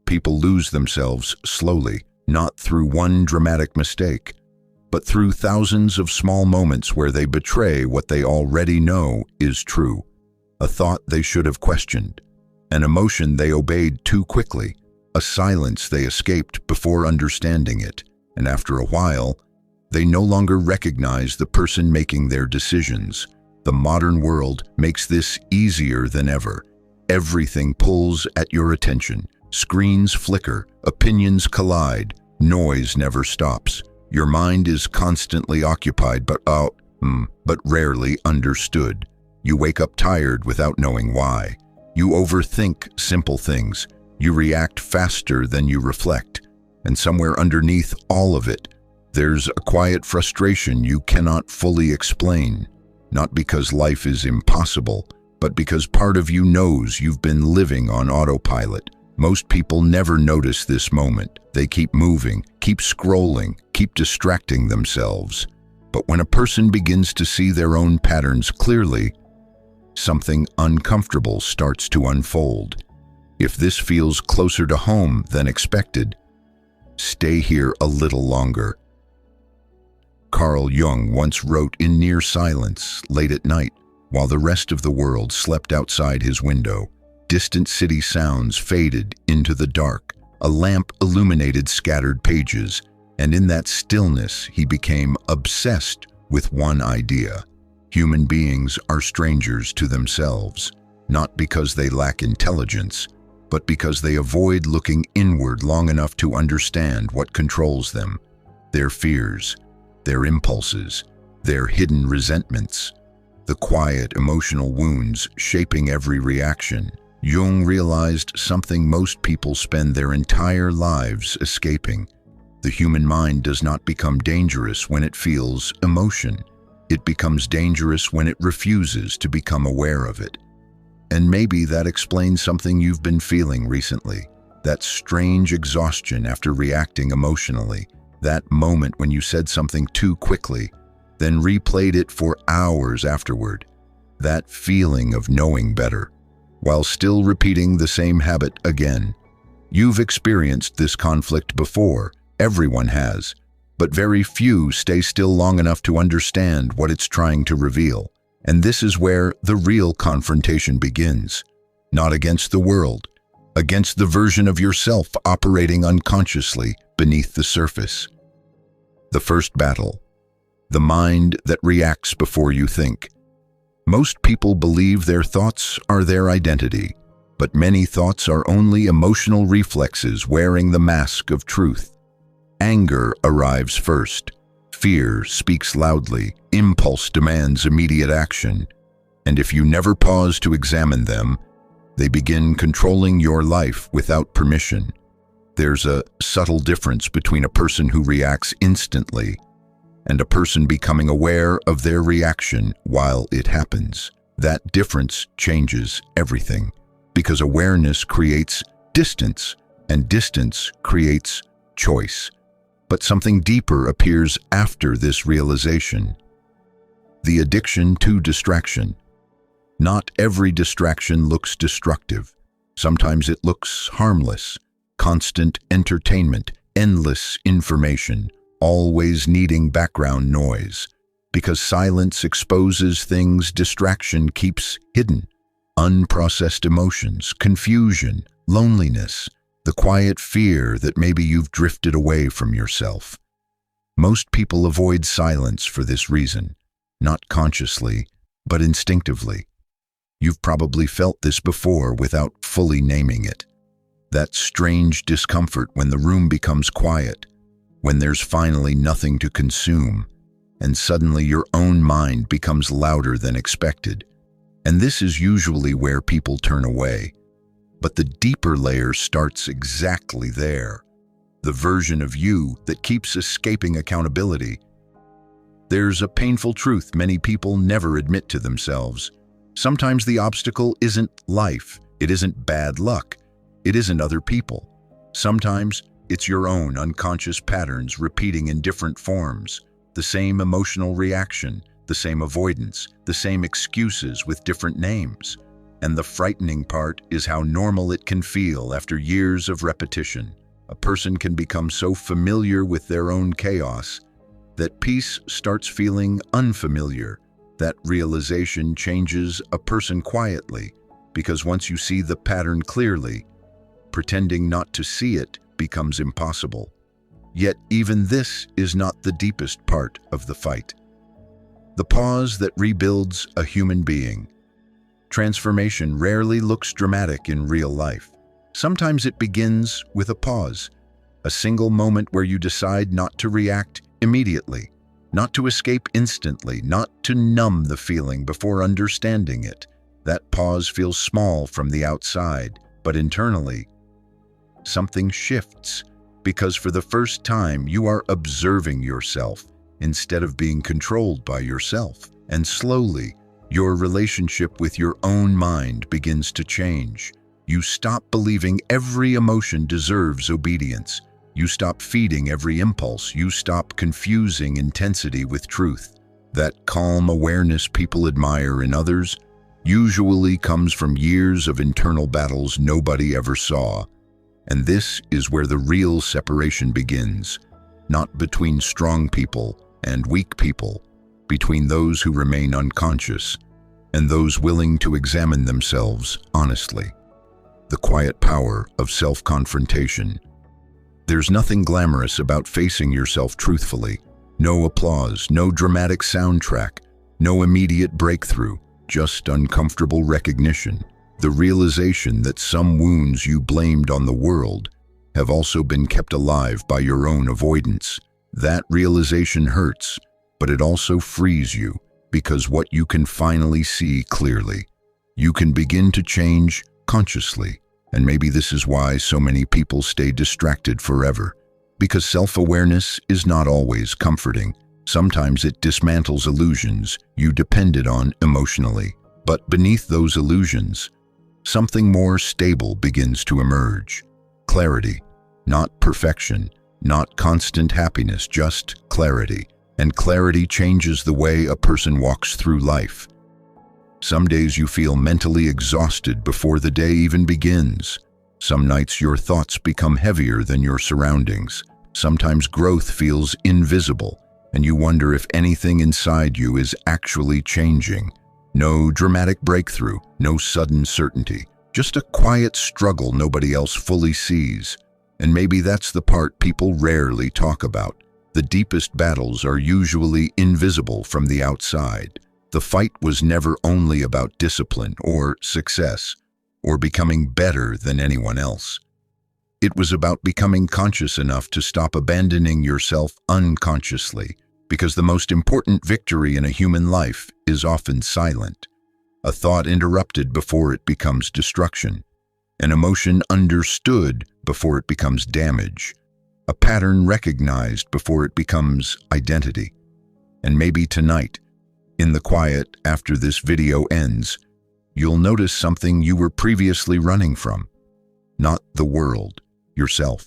people lose themselves slowly, not through one dramatic mistake, but through thousands of small moments where they betray what they already know is true. A thought they should have questioned, an emotion they obeyed too quickly, a silence they escaped before understanding it, and after a while, they no longer recognize the person making their decisions. The modern world makes this easier than ever. Everything pulls at your attention. Screens flicker, opinions collide, noise never stops. Your mind is constantly occupied but rarely understood. You wake up tired without knowing why. You overthink simple things. You react faster than you reflect. And somewhere underneath all of it, there's a quiet frustration you cannot fully explain. Not because life is impossible, but because part of you knows you've been living on autopilot. Most people never notice this moment. They keep moving, keep scrolling, keep distracting themselves. But when a person begins to see their own patterns clearly, something uncomfortable starts to unfold. If this feels closer to home than expected, stay here a little longer. Carl Jung once wrote in near silence, late at night, while the rest of the world slept outside his window. Distant city sounds faded into the dark. A lamp illuminated scattered pages, and in that stillness he became obsessed with one idea. Human beings are strangers to themselves, not because they lack intelligence, but because they avoid looking inward long enough to understand what controls them, their fears, their impulses, their hidden resentments, the quiet emotional wounds shaping every reaction. Jung realized something most people spend their entire lives escaping. The human mind does not become dangerous when it feels emotion. It becomes dangerous when it refuses to become aware of it. And maybe that explains something you've been feeling recently. That strange exhaustion after reacting emotionally. That moment when you said something too quickly, then replayed it for hours afterward. That feeling of knowing better, while still repeating the same habit again. You've experienced this conflict before. Everyone has. But very few stay still long enough to understand what it's trying to reveal. And this is where the real confrontation begins. Not against the world, against the version of yourself operating unconsciously beneath the surface. The first battle, the mind that reacts before you think. Most people believe their thoughts are their identity, but many thoughts are only emotional reflexes wearing the mask of truth. Anger arrives first. Fear speaks loudly. Impulse demands immediate action. And if you never pause to examine them, they begin controlling your life without permission. There's a subtle difference between a person who reacts instantly and a person becoming aware of their reaction while it happens. That difference changes everything, because awareness creates distance, and distance creates choice. But something deeper appears after this realization. The addiction to distraction. Not every distraction looks destructive. Sometimes it looks harmless. Constant entertainment, endless information, always needing background noise. Because silence exposes things distraction keeps hidden. Unprocessed emotions, confusion, loneliness, the quiet fear that maybe you've drifted away from yourself. Most people avoid silence for this reason, not consciously, but instinctively. You've probably felt this before without fully naming it. That strange discomfort when the room becomes quiet, when there's finally nothing to consume, and suddenly your own mind becomes louder than expected. And this is usually where people turn away. But the deeper layer starts exactly there. The version of you that keeps escaping accountability. There's a painful truth many people never admit to themselves. Sometimes the obstacle isn't life, it isn't bad luck, it isn't other people. Sometimes it's your own unconscious patterns repeating in different forms. The same emotional reaction, the same avoidance, the same excuses with different names. And the frightening part is how normal it can feel after years of repetition. A person can become so familiar with their own chaos that peace starts feeling unfamiliar. That realization changes a person quietly, because once you see the pattern clearly, pretending not to see it becomes impossible. Yet even this is not the deepest part of the fight. The pause that rebuilds a human being. Transformation rarely looks dramatic in real life. Sometimes it begins with a pause, a single moment where you decide not to react immediately, not to escape instantly, not to numb the feeling before understanding it. That pause feels small from the outside, but internally, something shifts, because for the first time you are observing yourself instead of being controlled by yourself. And slowly, your relationship with your own mind begins to change. You stop believing every emotion deserves obedience. You stop feeding every impulse. You stop confusing intensity with truth. That calm awareness people admire in others usually comes from years of internal battles nobody ever saw. And this is where the real separation begins, not between strong people and weak people, between those who remain unconscious and those willing to examine themselves honestly. The quiet power of self-confrontation. There's nothing glamorous about facing yourself truthfully. No applause, no dramatic soundtrack, no immediate breakthrough, just uncomfortable recognition. The realization that some wounds you blamed on the world have also been kept alive by your own avoidance. That realization hurts, but it also frees you, because what you can finally see clearly. You can begin to change consciously, and maybe this is why so many people stay distracted forever. Because self-awareness is not always comforting. Sometimes it dismantles illusions you depended on emotionally. But beneath those illusions, something more stable begins to emerge. Clarity, not perfection, not constant happiness, just clarity. And clarity changes the way a person walks through life. Some days you feel mentally exhausted before the day even begins. Some nights your thoughts become heavier than your surroundings. Sometimes growth feels invisible, and you wonder if anything inside you is actually changing. No dramatic breakthrough, no sudden certainty, just a quiet struggle nobody else fully sees. And maybe that's the part people rarely talk about. The deepest battles are usually invisible from the outside. The fight was never only about discipline or success or becoming better than anyone else. It was about becoming conscious enough to stop abandoning yourself unconsciously, because the most important victory in a human life is often silent. A thought interrupted before it becomes destruction. An emotion understood before it becomes damage. A pattern recognized before it becomes identity. And maybe tonight, in the quiet after this video ends, you'll notice something you were previously running from. Not the world, yourself.